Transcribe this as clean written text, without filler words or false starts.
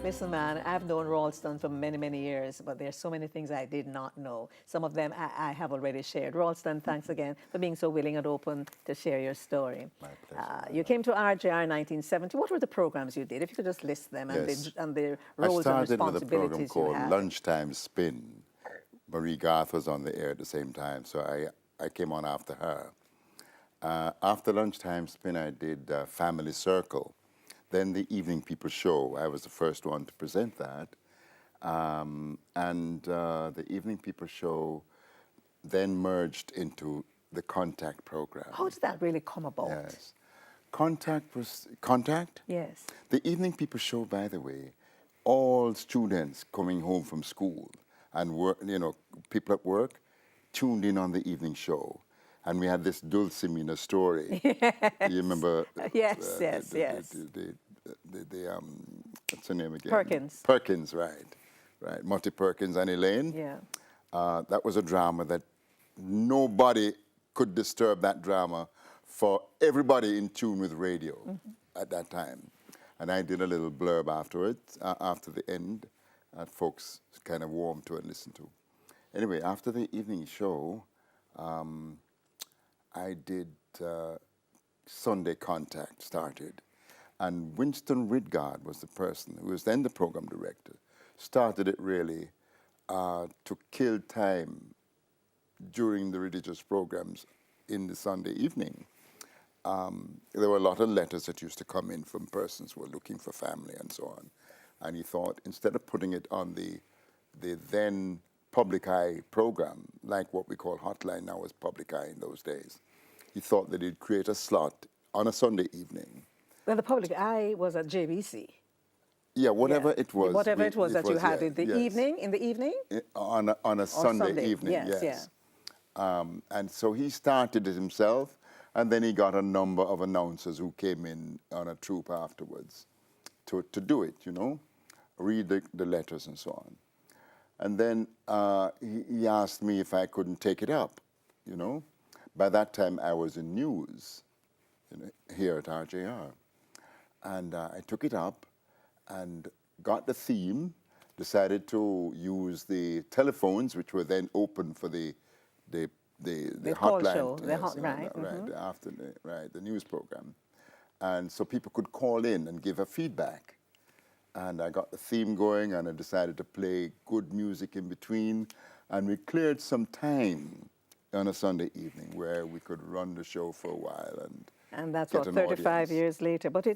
Listen, man, I've known Rolston for many, many years, but there's so many things I did not know. Some of them I have already shared. Rolston, thanks again for being so willing and open to share your story. My pleasure. You came to RJR in 1970. What were the programs you did? If you could just list them Yes. and the I roles and started with a program responsibilities you called had. Lunchtime Spin. Marie Garth was on the air at the same time, so I came on after her. After Lunchtime Spin, I did Family Circle. Then the Evening People Show. I was the first one to present that. The Evening People Show then merged into the Contact program. How did that really come about? Yes. Contact? Yes. The Evening People Show, by the way, all students coming home from school and work, people at work tuned in on the evening show. And we had this Dulcimina story. Yes. You remember? Yes. What's her name again? Perkins. Perkins, right. Monty Perkins and Elaine. Yeah. That was a drama that nobody could disturb that drama for everybody in tune with radio at that time. And I did a little blurb afterwards, after the end, that folks kind of warmed to and listened to. Anyway, after the evening show, I did Sunday Contact started. And Winston Ridgard was the person who was then the program director, started it really to kill time during the religious programs in the Sunday evening. There were a lot of letters that used to come in from persons who were looking for family and so on. And he thought, instead of putting it on the then Public Eye program, like what we call Hotline now was Public Eye in those days, he thought that he'd create a slot on a Sunday evening. Well, the Public Eye was at JBC. Yeah, whatever it was. Whatever it was that you had in the yes. evening, in the evening? On a Sunday evening, yes. And so he started it himself, and then he got a number of announcers who came in on a troupe afterwards to do it, read the letters and so on. And then he asked me if I couldn't take it up, By that time, I was in news here at RJR. And I took it up and got the theme, decided to use the telephones, which were then open for the hotline. Show, the news program. And so people could call in and give a feedback. And I got the theme going, and I decided to play good music in between. And we cleared some time on a Sunday evening where we could run the show for a while. And that's get what, an 35 audience. years later. But